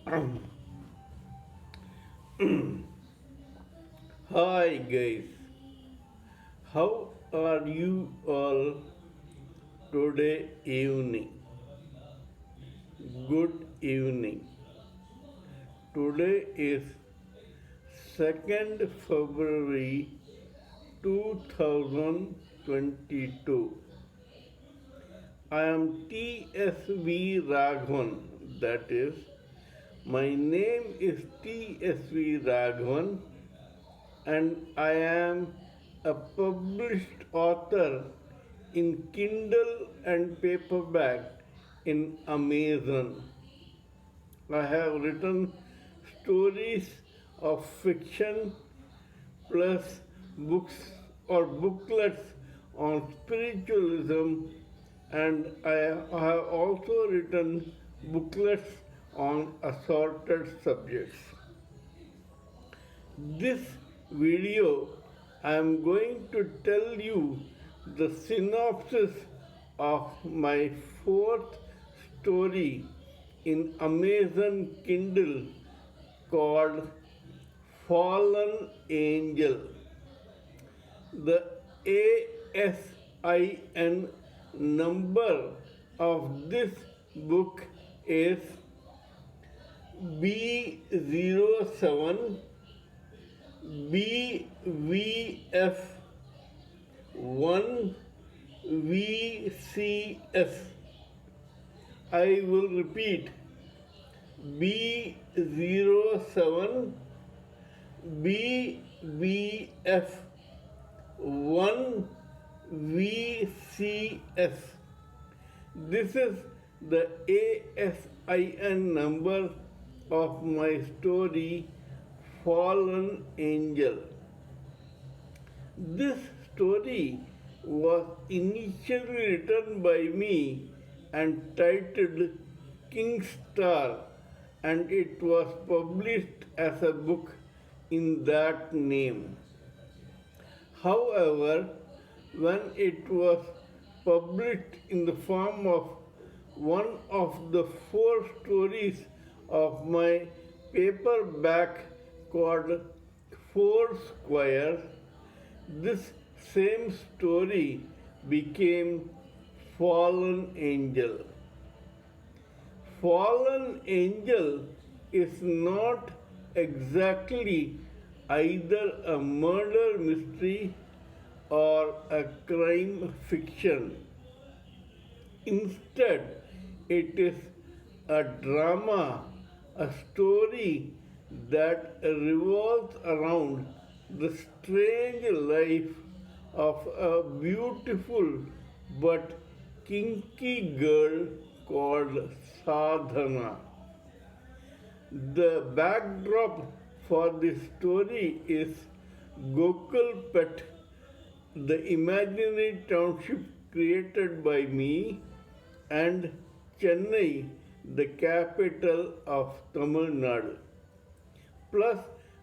Hi guys, how are you all today evening? Good evening. Today is 2nd February 2022. I am TSV Raghavan, that is, my name is TSV Raghavan and I am a published author in Kindle and paperback in Amazon. I have written stories of fiction plus books or booklets on spiritualism, and I have also written booklets on assorted subjects. This video I am going to tell you the synopsis of my fourth story in Amazon Kindle called Fallen Angel. The ASIN number of this book is B07BVF1VCS. I will repeat, B07BVF1VCS. This is the ASIN number of my story Fallen Angel. This story was initially written by me and titled King Star, and it was published as a book in that name. However, when it was published in the form of one of the four stories of my paperback called Four Square, this same story became Fallen Angel. Fallen Angel is not exactly either a murder mystery or a crime fiction. Instead, it is a drama, a story that revolves around the strange life of a beautiful but kinky girl called Sadhana. The backdrop for this story is Gokul Pet, the imaginary township created by me, and Chennai, the capital of Tamil Nadu. Plus,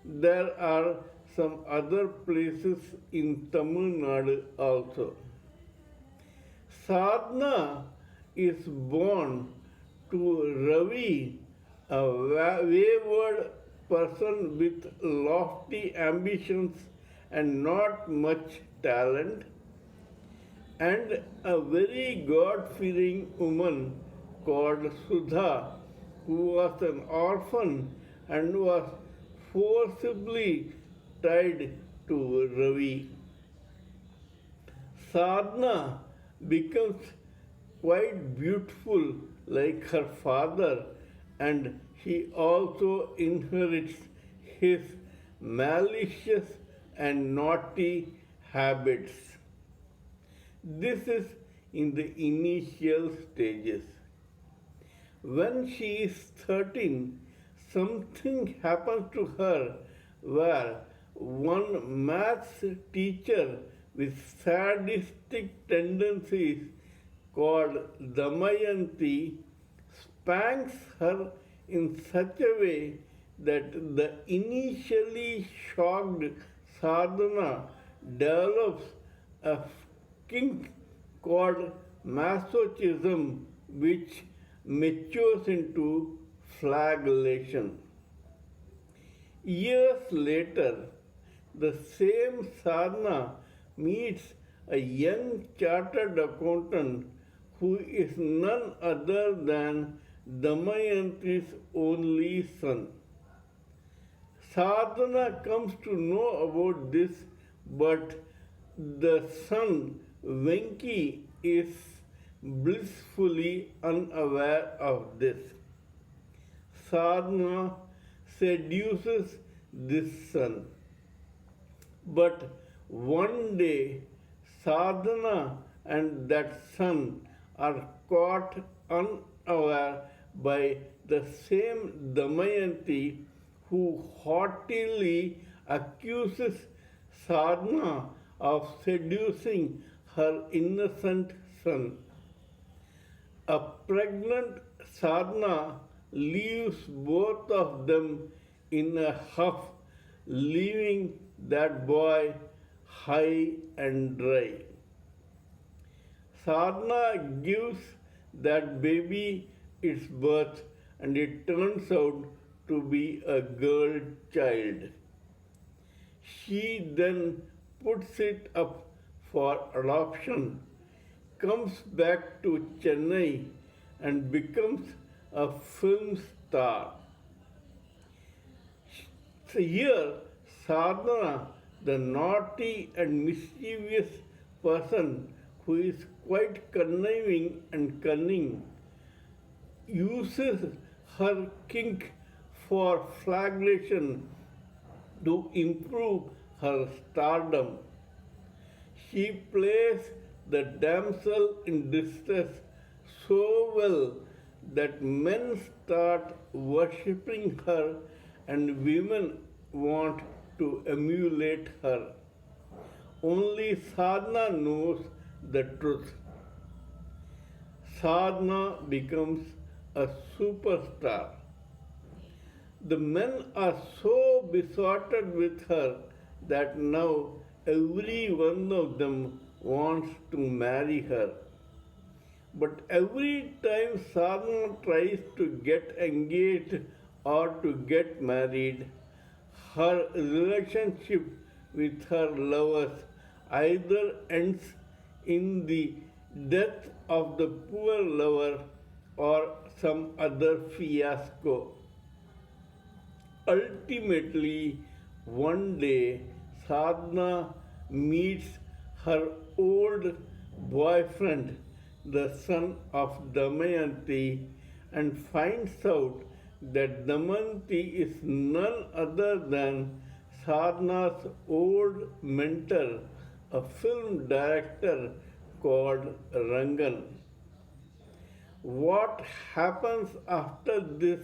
there are some other places in Tamil Nadu also. Sadhana is born to Ravi, a wayward person with lofty ambitions and not much talent, and a very God-fearing woman called Sudha, who was an orphan and was forcibly tied to Ravi. Sadhana becomes quite beautiful like her father, and she also inherits his malicious and naughty habits. This is in the initial stages. When she is 13, something happens to her where one maths teacher with sadistic tendencies called Damayanti spanks her in such a way that the initially shocked Sadhana develops a kink called masochism, which matures into flagellation. Years later, the same sadhana meets a young chartered accountant who is none other than Damayanti's only son. Sadhana comes to know about this, but the son, Venki, is blissfully unaware of this. Sadhana seduces this son. But one day, Sadhana and that son are caught unaware by the same Damayanti who haughtily accuses Sadhana of seducing her innocent son. A pregnant Sadhana leaves both of them in a huff, leaving that boy high and dry. Sadhana gives that baby its birth, and it turns out to be a girl child. She then puts it up for adoption, comes back to Chennai, and becomes a film star. So here, Sadhana, the naughty and mischievous person who is quite conniving and cunning, uses her kink for flagellation to improve her stardom. She plays the damsel in distress so well that men start worshipping her and women want to emulate her. Only Sadhana knows the truth. Sadhana becomes a superstar. The men are so besotted with her that now every one of them wants to marry her. But every time Sadhana tries to get engaged or to get married, her relationship with her lovers either ends in the death of the poor lover or some other fiasco. Ultimately, one day, Sadhana meets her old boyfriend, the son of Damayanti, and finds out that Damayanti is none other than Sadhana's old mentor, a film director called Rangan. What happens after this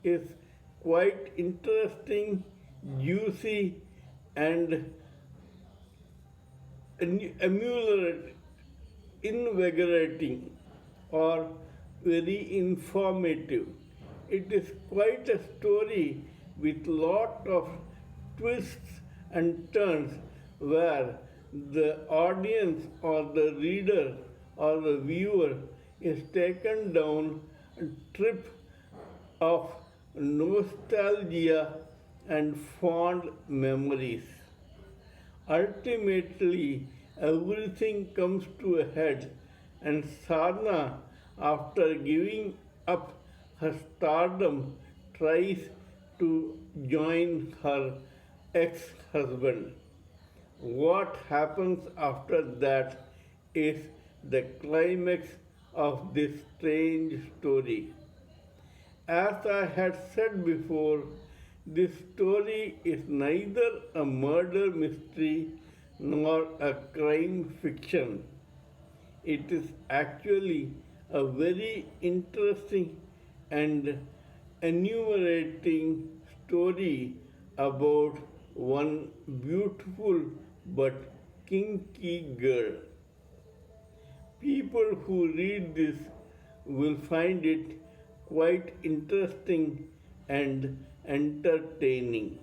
is quite interesting, juicy, and invigorating, or very informative. It is quite a story with lot of twists and turns where the audience or the reader or the viewer is taken down a trip of nostalgia and fond memories. Ultimately, everything comes to a head, and Sadhana, after giving up her stardom, tries to join her ex-husband. What happens after that is the climax of this strange story. As I had said before, this story is neither a murder mystery nor a crime fiction. It is actually a very interesting and enumerating story about one beautiful but kinky girl. People who read this will find it quite interesting and entertaining.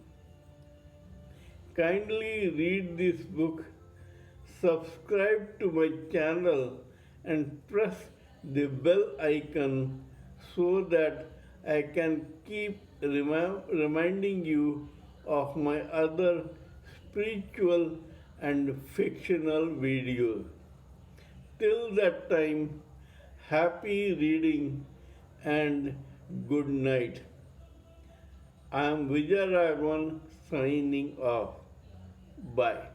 Kindly read this book, subscribe to my channel, and press the bell icon so that I can keep reminding you of my other spiritual and fictional videos. Till that time, happy reading and good night. I am Vijay Raghavan signing off. Bye.